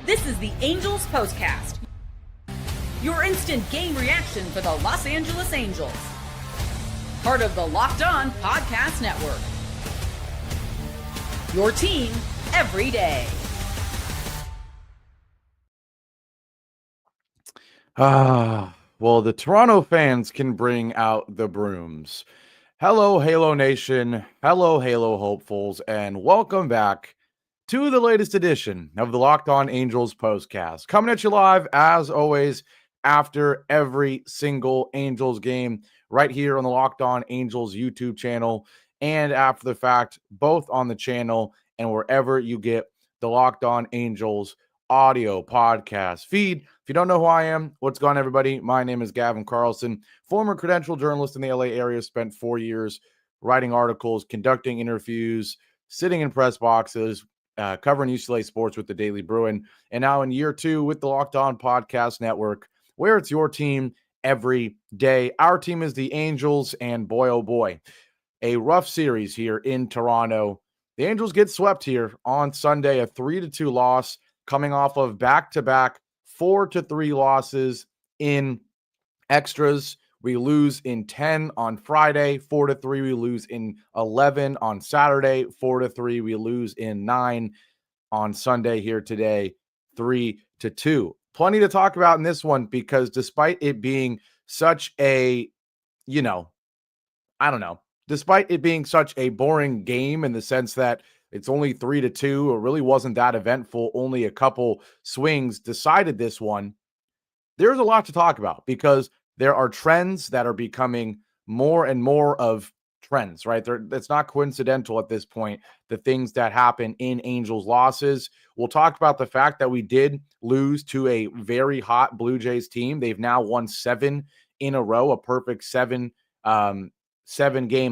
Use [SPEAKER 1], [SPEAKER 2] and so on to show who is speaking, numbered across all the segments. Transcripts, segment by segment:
[SPEAKER 1] This is the Angels POSTCAST, your instant game reaction for the Los Angeles Angels. Part of the Locked On Podcast Network. Your team every day.
[SPEAKER 2] Well, the Toronto fans can bring out the brooms. Hello, Halo Nation. Hello, Halo hopefuls, and welcome back to the latest edition of the Locked On Angels postcast. Coming at you live, as always, after every single Angels game, right here on the Locked On Angels YouTube channel, and after the fact, both on the channel and wherever you get the Locked On Angels audio podcast feed. If you don't know who I am, what's going on, everybody? My name is Gavin Carlson, former credentialed journalist in the LA area, spent 4 years writing articles, conducting interviews, sitting in press boxes, covering UCLA sports with the Daily Bruin, and now in year 2 with the Locked On Podcast Network, where it's your team every day. Our team is the Angels, and boy, oh boy, a rough series here in Toronto. The Angels get swept here on Sunday, a 3-2 loss, coming off of back-to-back 4-3 losses in extras. We lose in 10 on Friday, 4-3. We lose in 11 on Saturday, 4-3. We lose in 9 on Sunday here today, 3-2. Plenty to talk about in this one because despite it being such a, despite it being such a boring game in the sense that it's only 3-2, it really wasn't that eventful. Only a couple swings decided this one. There's a lot to talk about because there are trends that are becoming more and more of trends, right? It's not coincidental at this point, the things that happen in Angels losses. We'll talk about the fact that we did lose to a very hot Blue Jays team. They've now won 7 in a row, a perfect 7-game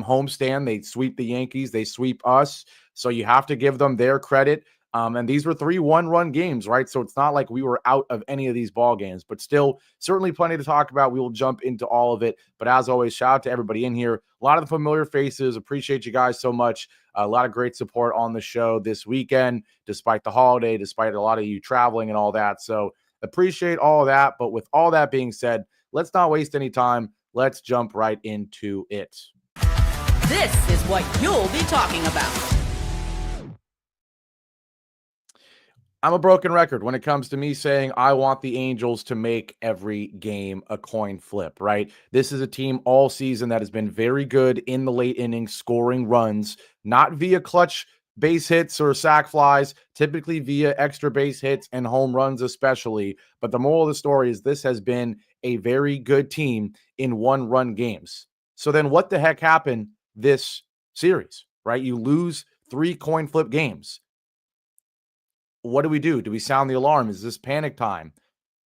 [SPEAKER 2] homestand. They sweep the Yankees, they sweep us. So you have to give them their credit. And these were 3 one-run games, right? So it's not like we were out of any of these ball games, but still certainly plenty to talk about. We will jump into all of it. But as always, shout out to everybody in here. A lot of the familiar faces. Appreciate you guys so much. A lot of great support on the show this weekend, despite the holiday, despite a lot of you traveling and all that. So appreciate all of that. But with all that being said, let's not waste any time. Let's jump right into it.
[SPEAKER 1] This is what you'll be talking about.
[SPEAKER 2] I'm a broken record when it comes to me saying I want the Angels to make every game a coin flip, right? This is a team all season that has been very good in the late innings, scoring runs, not via clutch base hits or sac flies, typically via extra base hits and home runs especially. But the moral of the story is this has been a very good team in one-run games. So then what the heck happened this series, right? You lose 3 coin flip games. What do we do? Do we sound the alarm? Is this panic time?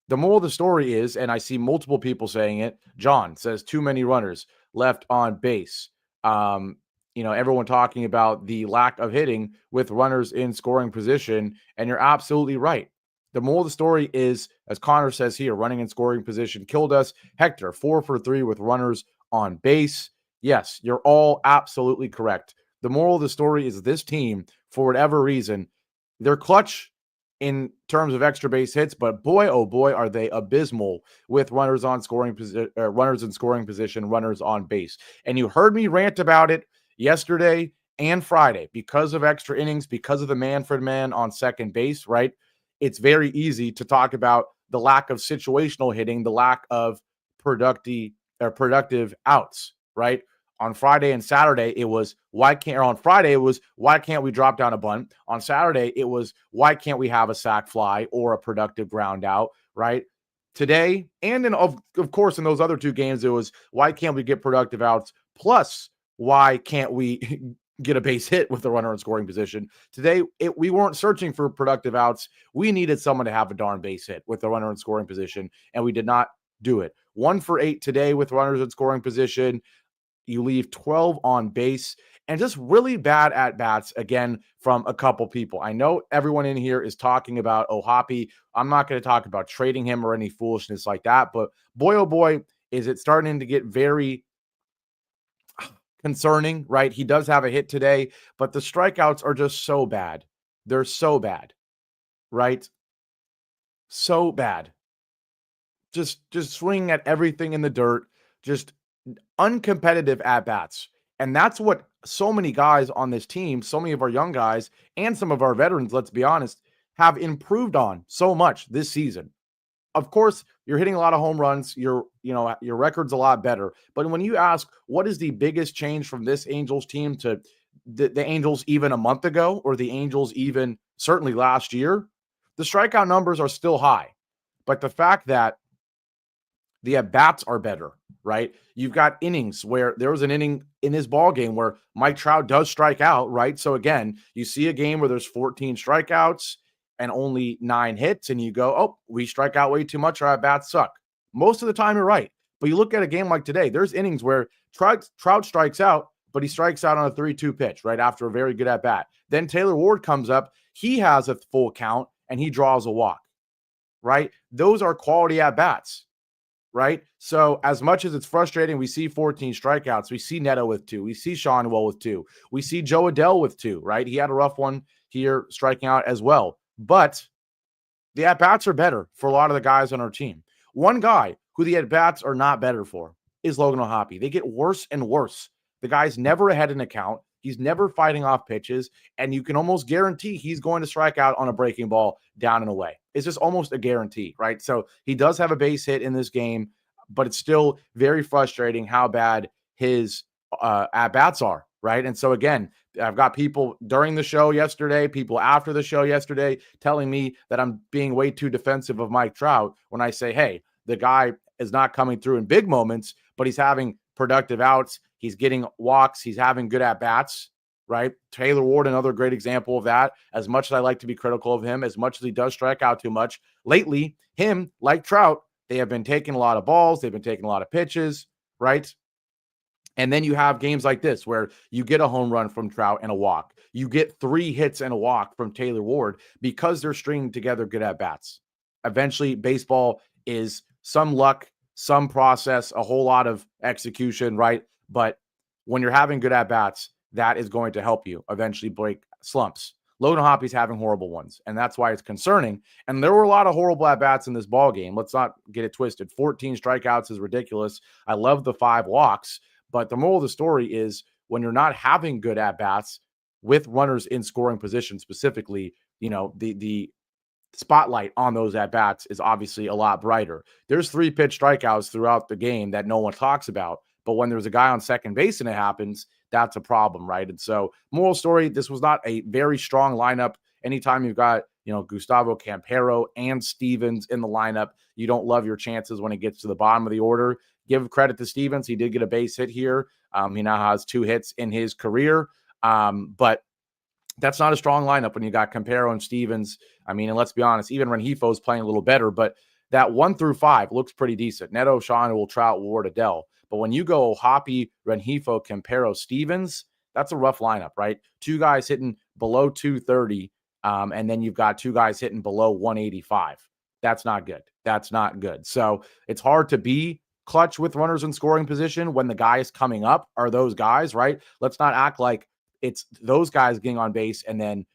[SPEAKER 2] The moral of the story is, and I see multiple people saying it, John says too many runners left on base. Everyone talking about the lack of hitting with runners in scoring position, and you're absolutely right. The moral of the story is, as Connor says here, running in scoring position killed us. Hector, 4 for 3 with runners on base. Yes, you're all absolutely correct. The moral of the story is this team, for whatever reason, they're clutch in terms of extra base hits, but boy, oh boy, are they abysmal with runners in scoring position, runners on base. And you heard me rant about it yesterday and Friday because of extra innings, because of the man-for-man on second base, right? It's very easy to talk about the lack of situational hitting, the lack of productive outs, right? On Friday and Saturday, it was why can't we drop down a bunt? On Saturday, it was why can't we have a sac fly or a productive ground out, right? Today, and of course in those other 2 games, it was why can't we get productive outs? Plus, why can't we get a base hit with the runner in scoring position? Today, we weren't searching for productive outs. We needed someone to have a darn base hit with the runner in scoring position, and we did not do it. 1 for 8 today with runners in scoring position. You leave 12 on base, and just really bad at-bats, again, from a couple people. I know everyone in here is talking about O'Hoppe. I'm not going to talk about trading him or any foolishness like that, but boy, oh boy, is it starting to get very concerning, right? He does have a hit today, but the strikeouts are just so bad. They're so bad, right? So bad. Just swinging at everything in the dirt, just uncompetitive at bats. And that's what so many guys on this team, so many of our young guys and some of our veterans, let's be honest, have improved on so much this season. Of course, you're hitting a lot of home runs. Your record's a lot better. But when you ask what is the biggest change from this Angels team to the Angels even a month ago, or the Angels even certainly last year, the strikeout numbers are still high. But the fact that the at-bats are better, right? You've got innings where there was an inning in this ball game where Mike Trout does strike out, right? So again, you see a game where there's 14 strikeouts and only 9 hits, and you go, oh, we strike out way too much, our at-bats suck. Most of the time, you're right. But you look at a game like today, there's innings where Trout strikes out, but he strikes out on a 3-2 pitch right after a very good at-bat. Then Taylor Ward comes up, he has a full count, and he draws a walk, right? Those are quality at-bats. Right. So as much as it's frustrating, we see 14 strikeouts. We see Neto with 2. We see Seanwell with 2. We see Joe Adell with 2. Right. He had a rough one here, striking out as well. But the at-bats are better for a lot of the guys on our team. One guy who the at-bats are not better for is Logan O'Hoppe. They get worse and worse. The guy's never ahead in a count. He's never fighting off pitches, and you can almost guarantee he's going to strike out on a breaking ball down and away. It's just almost a guarantee, right? So he does have a base hit in this game, but it's still very frustrating how bad his at-bats are, right? And so again, I've got people during the show yesterday, people after the show yesterday telling me that I'm being way too defensive of Mike Trout when I say, hey, the guy is not coming through in big moments, but he's having productive outs. He's getting walks. He's having good at-bats, right? Taylor Ward, another great example of that. As much as I like to be critical of him, as much as he does strike out too much, lately, him, like Trout, they have been taking a lot of balls. They've been taking a lot of pitches, right? And then you have games like this where you get a home run from Trout and a walk. You get 3 hits and a walk from Taylor Ward because they're stringing together good at-bats. Eventually, baseball is some luck, some process, a whole lot of execution, right? But when you're having good at-bats, that is going to help you eventually break slumps. Logan O'Hoppe's having horrible ones, and that's why it's concerning. And there were a lot of horrible at-bats in this ball game. Let's not get it twisted. 14 strikeouts is ridiculous. I love the 5 walks, but the moral of the story is when you're not having good at-bats with runners in scoring position specifically, the spotlight on those at-bats is obviously a lot brighter. There's 3 pitch strikeouts throughout the game that no one talks about. But when there's a guy on second base and it happens, that's a problem, right? And so, moral story, this was not a very strong lineup. Anytime you've got, Gustavo Campero and Stevens in the lineup, you don't love your chances when it gets to the bottom of the order. Give credit to Stevens. He did get a base hit here. He now has 2 hits in his career. But that's not a strong lineup when you got Campero and Stevens. I mean, and let's be honest, even Rengifo playing a little better, but that 1 through 5 looks pretty decent. Neto, Sean, Trout, Ward, Adell. But when you go Hoppy, Rengifo, Campero, Stevens, that's a rough lineup, right? 2 guys hitting below 230, and then you've got 2 guys hitting below 185. That's not good. That's not good. So it's hard to be clutch with runners in scoring position when the guys coming up are those guys, right? Let's not act like it's those guys getting on base and then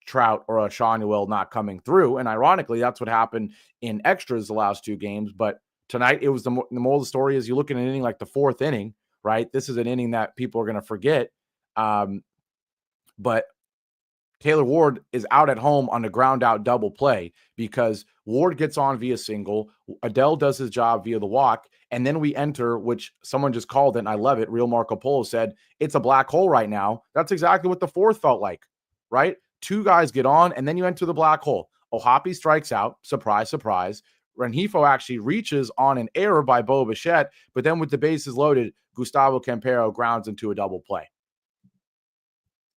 [SPEAKER 2] Trout or a Seanwell not coming through. And ironically, that's what happened in extras the last 2 games. But tonight, it was the moral of the story is you look at an inning like the 4th inning, right? This is an inning that people are going to forget. But Taylor Ward is out at home on a ground out double play because Ward gets on via single. Adell does his job via the walk. And then we enter, which someone just called it, and I love it. Real Marco Polo said, it's a black hole right now. That's exactly what the 4th felt like, right? 2 guys get on, and then you enter the black hole. O'Hoppe strikes out. Surprise, surprise. Rengifo actually reaches on an error by Bo Bichette, but then with the bases loaded, Gustavo Campero grounds into a double play.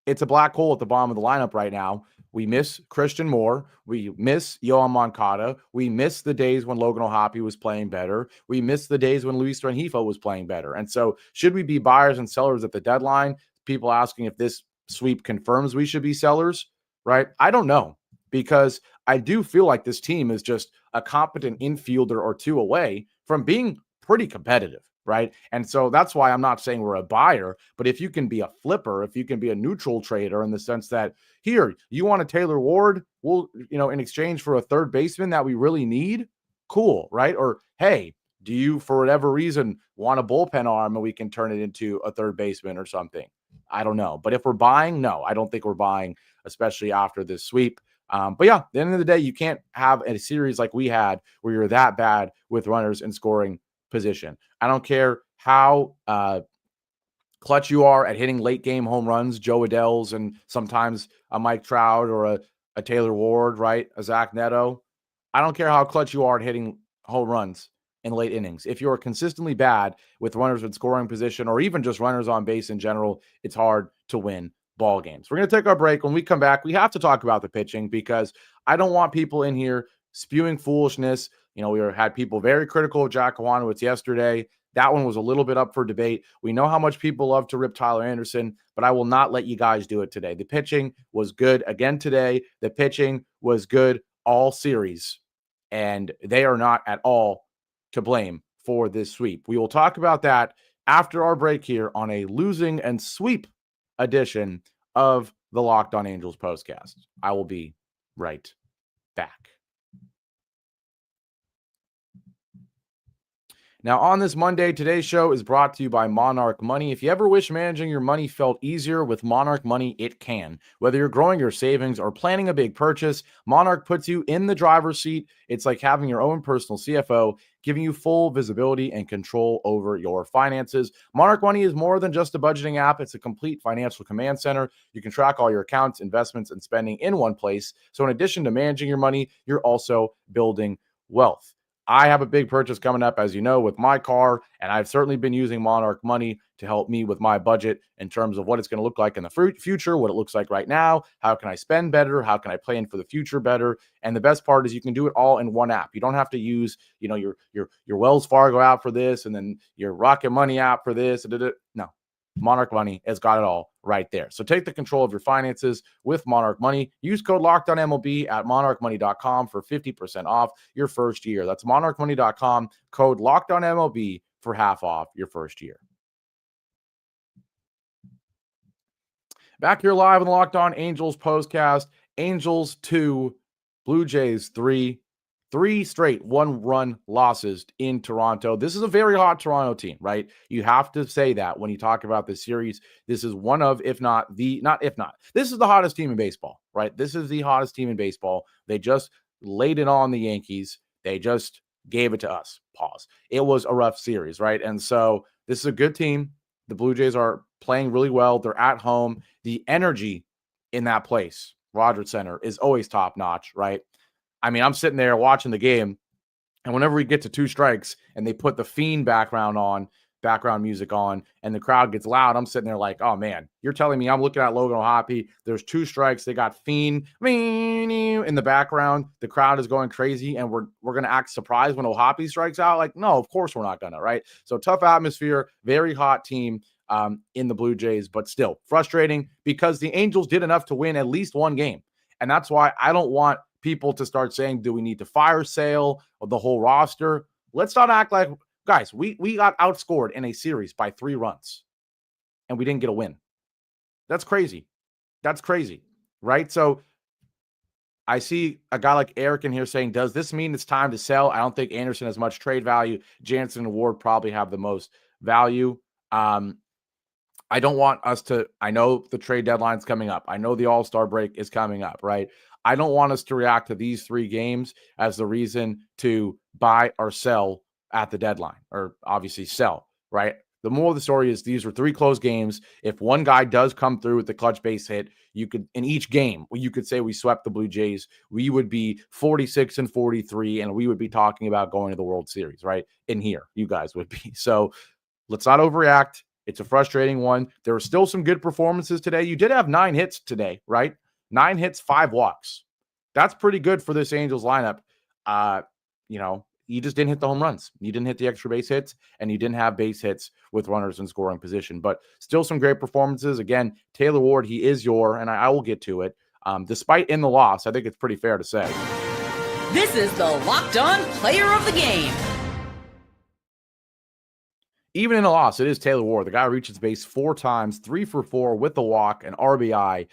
[SPEAKER 2] It's a black hole at the bottom of the lineup right now. We miss Christian Moore. We miss Yohan Moncada. We miss the days when Logan O'Hoppe was playing better. We miss the days when Luis Rengifo was playing better. And so should we be buyers and sellers at the deadline? People asking if this sweep confirms we should be sellers, right? I don't know, because I do feel like this team is just a competent infielder or 2 away from being pretty competitive, right? And so that's why I'm not saying we're a buyer, but if you can be a flipper, if you can be a neutral trader in the sense that here, you want a Taylor Ward, well, in exchange for a third baseman that we really need, cool, right? Or hey, do you, for whatever reason, want a bullpen arm and we can turn it into a third baseman or something? I don't know. But if we're buying, no, I don't think we're buying, especially after this sweep. But yeah, at the end of the day, you can't have a series like we had where you're that bad with runners in scoring position. I don't care how clutch you are at hitting late game home runs, Joe Adele's and sometimes a Mike Trout or a Taylor Ward, right? A Zach Neto. I don't care how clutch you are at hitting home runs in late innings. If you're consistently bad with runners in scoring position or even just runners on base in general, it's hard to win ball games. We're going to take our break. When we come back, we have to talk about the pitching because I don't want people in here spewing foolishness. We had people very critical of Jack Kwanowitz yesterday. That one was a little bit up for debate. We know how much people love to rip Tyler Anderson, but I will not let you guys do it today. The pitching was good again today. The pitching was good all series, and they are not at all to blame for this sweep. We will talk about that after our break here on a losing and sweep edition of the Locked On Angels postcast. I will be right back. Now, on this Monday, today's show is brought to you by Monarch Money. If you ever wish managing your money felt easier with Monarch Money, it can. Whether you're growing your savings or planning a big purchase, Monarch puts you in the driver's seat. It's like having your own personal CFO, giving you full visibility and control over your finances. Monarch Money is more than just a budgeting app. It's a complete financial command center. You can track all your accounts, investments, and spending in one place. So in addition to managing your money, you're also building wealth. I have a big purchase coming up, as you know, with my car, and I've certainly been using Monarch Money to help me with my budget in terms of what it's going to look like in the future, what it looks like right now, how can I spend better, how can I plan for the future better, and the best part is you can do it all in one app. You don't have to use, your Wells Fargo app for this, and then your Rocket Money app for this. No. Monarch Money has got it all right there. So take the control of your finances with Monarch Money. Use code LOCKEDONMLB at monarchmoney.com for 50% off your first year. That's monarchmoney.com, code LOCKEDONMLB for half off your first year. Back here live on the Locked On Angels postcast. Angels 2, Blue Jays 3. 3 straight one-run losses in Toronto. This is a very hot Toronto team, right? You have to say that when you talk about this series. This is one of, this is the hottest team in baseball, right? This is the hottest team in baseball. They just laid it on the Yankees. They just gave it to us. Pause. It was a rough series, right? And so this is a good team. The Blue Jays are playing really well. They're at home. The energy in that place, Rogers Center, is always top-notch, right? I mean, I'm sitting there watching the game, and whenever we get to 2 strikes and they put the Fiend background music on, and the crowd gets loud, I'm sitting there like, oh, man, you're telling me I'm looking at Logan O'Hoppe. There's 2 strikes. They got Fiend in the background. The crowd is going crazy, and we're going to act surprised when O'Hoppe strikes out? Like, no, of course we're not going to, right? So tough atmosphere, very hot team in the Blue Jays, but still frustrating because the Angels did enough to win at least one game. And that's why I don't want people to start saying, do we need to fire Sale or the whole roster? Let's not act like, guys, we got outscored in a series by 3 runs and we didn't get a win. That's crazy. That's crazy, right? So I see a guy like Eric in here saying, does this mean it's time to sell? I don't think Anderson has much trade value. Jansen and Ward probably have the most value. I don't want us to, I know the trade deadline's coming up. I know the All-Star break is coming up, right? I don't want us to react to these 3 games as the reason to buy or sell at the deadline, or obviously sell, right? The moral of the story is these were 3 close games. If one guy does come through with the clutch base hit, you could, in each game, you could say we swept the Blue Jays. We would be 46-43, and we would be talking about going to the World Series, right? In here, you guys would be. So let's not overreact. It's a frustrating one. There were still some good performances today. You did have 9 hits today, right? 9 hits, 5 walks. That's pretty good for this Angels lineup. You just didn't hit the home runs. You didn't hit the extra base hits, and you didn't have base hits with runners in scoring position. But still some great performances. Again, Taylor Ward, he is and I will get to it. Despite in the loss, I think it's pretty fair to say.
[SPEAKER 1] This is the Locked On Player of the Game.
[SPEAKER 2] even in a loss, it is Taylor Ward. The guy reaches base 4 times, 3 for 4 with the walk and RBI.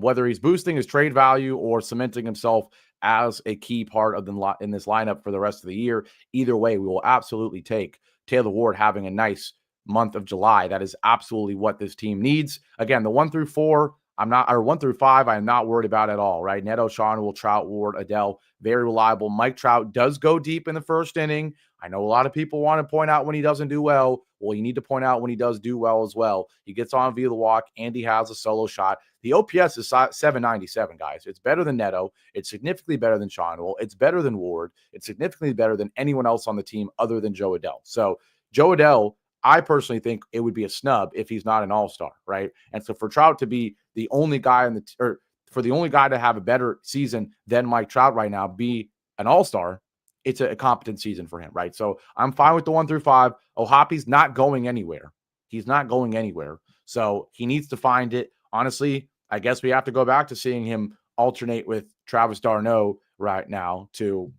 [SPEAKER 2] Whether he's boosting his trade value or cementing himself as a key part of in this lineup for the rest of the year, either way, we will absolutely take Taylor Ward having a nice month of July. That is absolutely what this team needs. Again, the 1 through 4, I'm not, or 1 through 5, I'm not worried about at all, right? Neto, Sean, Trout, Ward, Adele, very reliable. Mike Trout does go deep in the first inning. I know a lot of people want to point out when he doesn't do well. Well, you need to point out when he does do well as well. He gets on via the walk, and he has a solo shot. The OPS is 797, guys. It's better than Neto. It's significantly better than Sean. It's better than Ward. It's significantly better than anyone else on the team other than Joe Adele. So Joe Adele, I personally think it would be a snub if he's not an all-star, right? And so for Trout to be the only guy or for the only guy to have a better season than Mike Trout right now, be an all-star, it's a competent season for him, right? So I'm fine with the 1 through 5. Ohapi's not going anywhere. He's not going anywhere. So he needs to find it. Honestly, I guess we have to go back to seeing him alternate with Travis d'Arnaud right now to,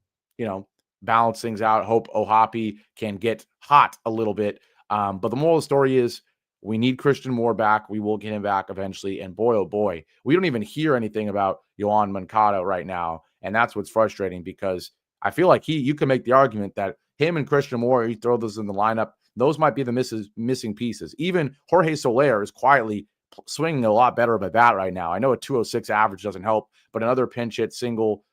[SPEAKER 2] balance things out. Hope Ohapi can get hot a little bit. But the moral of the story is we need Christian Moore back. We will get him back eventually. And boy, oh boy, we don't even hear anything about Yohan Moncada right now. And that's what's frustrating because I feel like you can make the argument that him and Christian Moore, you throw those in the lineup, those might be the missing pieces. Even Jorge Soler is quietly swinging a lot better of a bat right now. I know a 206 average doesn't help, but another pinch hit single,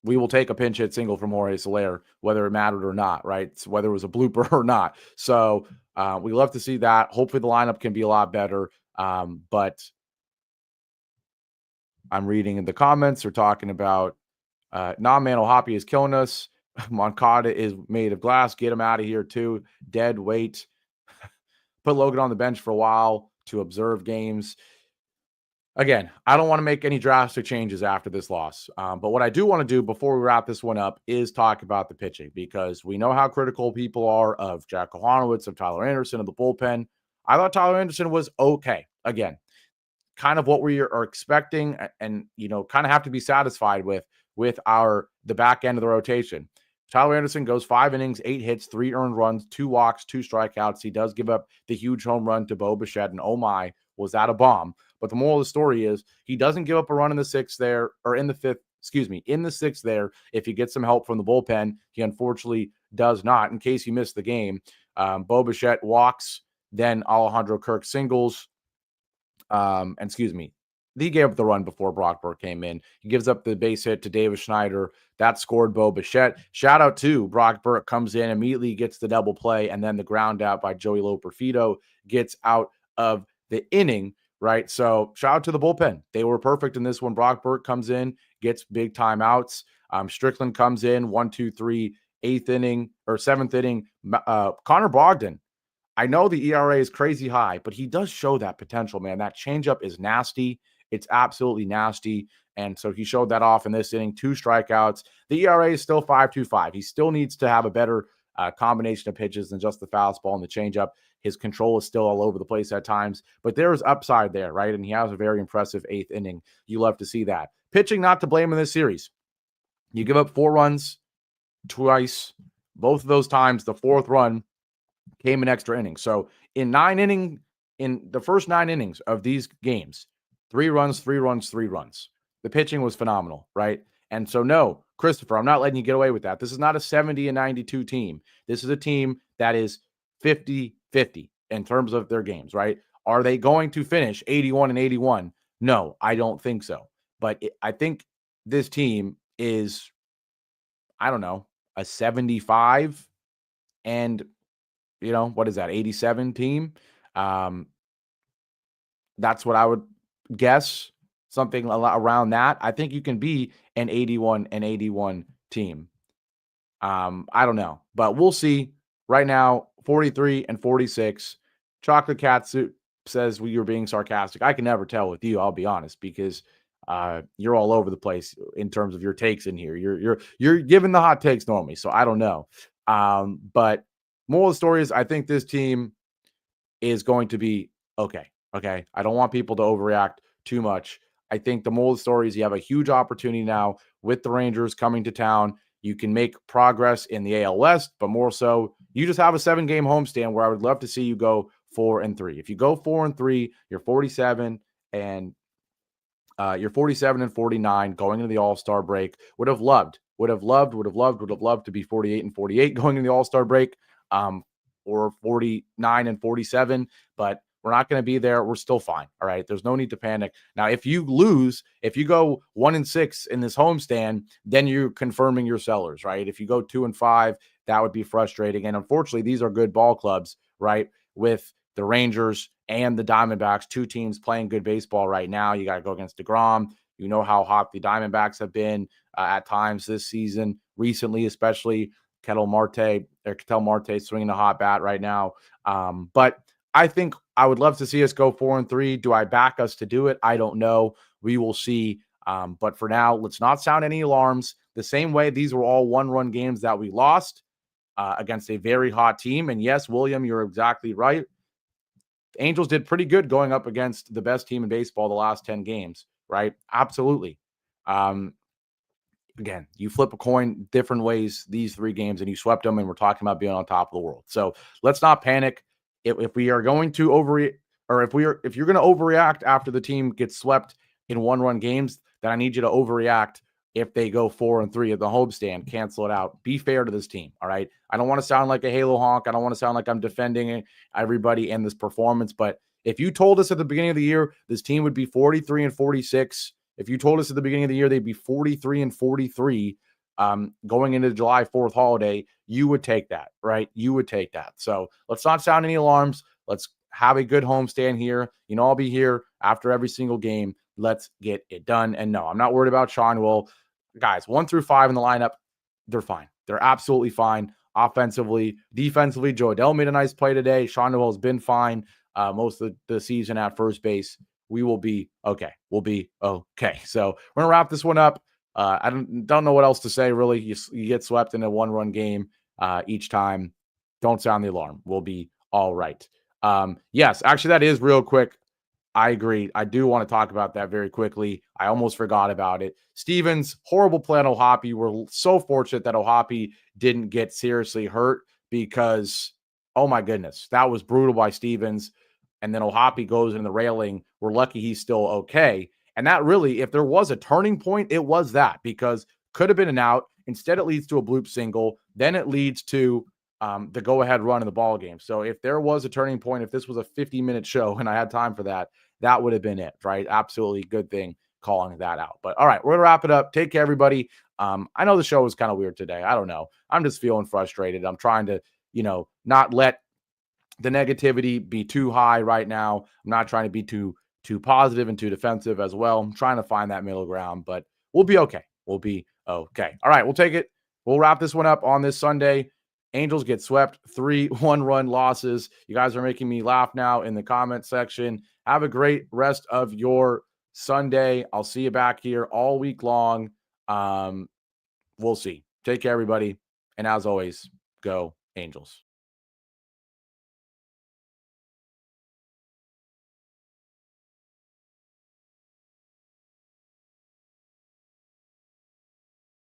[SPEAKER 2] we will take a pinch hit single from Jorge Soler, whether it mattered or not, right? Whether it was a blooper or not. So we love to see that. Hopefully the lineup can be a lot better. But I'm reading in the comments, they're talking about man, Ohapi is killing us. Moncada is made of glass. Get him out of here too. Dead weight. Put Logan on the bench for a while to observe games. Again, I don't want to make any drastic changes after this loss. But what I do want to do before we wrap this one up is talk about the pitching because we know how critical people are of Jack Kohanowitz, of Tyler Anderson, of the bullpen. I thought Tyler Anderson was okay. Again, kind of what we are expecting and kind of have to be satisfied with the back end of the rotation. Tyler Anderson goes 5 innings, 8 hits, 3 earned runs, 2 walks, 2 strikeouts. He does give up the huge home run to Bo Bichette, and oh my, was that a bomb. But the moral of the story is he doesn't give up a run in the 6th there, or in the 5th, in the 6th there. If he gets some help from the bullpen, he unfortunately does not. In case you missed the game, Bo Bichette walks, then Alejandro Kirk singles. He gave up the run before Brock Burke came in. He gives up the base hit to Davis Schneider. That scored Bo Bichette. Shout out to Brock Burke, comes in, immediately gets the double play, and then the ground out by Joey Loperfido gets out of the inning, right? So shout out to the bullpen. They were perfect in this one. Brock Burke comes in, gets big timeouts. Strickland comes in, 1, 2, 3, 8th inning or 7th inning. Connor Bogdan, I know the ERA is crazy high, but he does show that potential, man. That changeup is nasty. It's absolutely nasty. And so he showed that off in this inning, 2 strikeouts. The ERA is still 5.25. He still needs to have a better combination of pitches than just the fastball and the changeup. His control is still all over the place at times, but there is upside there, right? And he has a very impressive 8th inning. You love to see that. Pitching, not to blame in this series. You give up 4 runs twice. Both of those times, the 4th run came in extra innings. So in the first 9 innings of these games, 3 runs, 3 runs, 3 runs. The pitching was phenomenal, right? And so no, Christopher, I'm not letting you get away with that. This is not a 70 and 92 team. This is a team that is 50-50 in terms of their games, right? Are they going to finish 81 and 81? No, I don't think so. But I think this team is, I don't know, a 75 and what is that, 87 team? That's what I would guess, something around that. I think you can be an 81 and 81 team. I don't know, but we'll see. Right now, 43 and 46. Chocolate Catsuit says you're being sarcastic. I can never tell with you, I'll be honest, because you're all over the place in terms of your takes in here. You're giving the hot takes normally, so I don't know. But moral of the story is I think this team is going to be okay. Okay. I don't want people to overreact too much. I think the moral of the story is you have a huge opportunity now with the Rangers coming to town. You can make progress in the AL West, but more so, you just have a 7-game homestand where I would love to see you go 4-3. If you go 4-3, you're 47 and 49 going into the All-Star break. Would have loved to be 48-48 going into the All-Star break, or 49-47, but we're not going to be there. We're still fine. All right. There's no need to panic. Now, if you lose, if you go 1-6 in this homestand, then you're confirming your sellers, right? If you go 2-5, that would be frustrating. And unfortunately, these are good ball clubs, right? With the Rangers and the Diamondbacks, 2 teams playing good baseball right now. You got to go against DeGrom. You know how hot the Diamondbacks have been at times this season, recently, especially Ketel Marte swinging a hot bat right now. But I think I would love to see us go 4-3. Do I back us to do it? I don't know. We will see. But for now, let's not sound any alarms. The same way these were all 1-run games that we lost against a very hot team. And yes, William, you're exactly right. The Angels did pretty good going up against the best team in baseball the last 10 games, right? Absolutely. Again, you flip a coin different ways these 3 games and you swept them, and we're talking about being on top of the world. So let's not panic. If we are going to if you're going to overreact after the team gets swept in 1-run games, then I need you to overreact if they go 4-3 at the homestand. Cancel it out. Be fair to this team. All right. I don't want to sound like a halo honk. I don't want to sound like I'm defending everybody in this performance. But if you told us at the beginning of the year this team would be 43-46, if you told us at the beginning of the year they'd be 43-43 going into the July 4th holiday, you would take that, right? You would take that. So let's not sound any alarms. Let's have a good homestand here. You know, I'll be here after every single game. Let's get it done. And no, I'm not worried about Sean. Well, guys, 1-5 in the lineup, they're fine. They're absolutely fine. Offensively, defensively, Joe Adell made a nice play today. Sean Newell has been fine most of the season at first base. We will be okay. We'll be okay. So we're going to wrap this one up. I don't know what else to say, really. You get swept in a 1-run game each time. Don't sound the alarm. We'll be all right. Yes, actually, that is real quick. I agree. I do want to talk about that very quickly. I almost forgot about it. Stevens, horrible play on Ohapi. We're so fortunate that Ohapi didn't get seriously hurt because, oh my goodness, that was brutal by Stevens. And then Ohapi goes in the railing. We're lucky he's still okay. And that really, if there was a turning point, it was that, because could have been an out. Instead, it leads to a bloop single. Then it leads to the go-ahead run in the ball game. So if there was a turning point, if this was a 50-minute show and I had time for that, that would have been it, right? Absolutely good thing calling that out. But all right, we're going to wrap it up. Take care, everybody. I know the show was kind of weird today. I don't know. I'm just feeling frustrated. I'm trying to, not let the negativity be too high right now. I'm not trying to be too positive and too defensive as well. I'm trying to find that middle ground, but we'll be okay. We'll be okay. All right, we'll take it. We'll wrap this one up on this Sunday. Angels get swept, 3 1-run losses. You guys are making me laugh now in the comment section. Have a great rest of your Sunday. I'll see you back here all week long. We'll see. Take care, everybody. And as always, go Angels.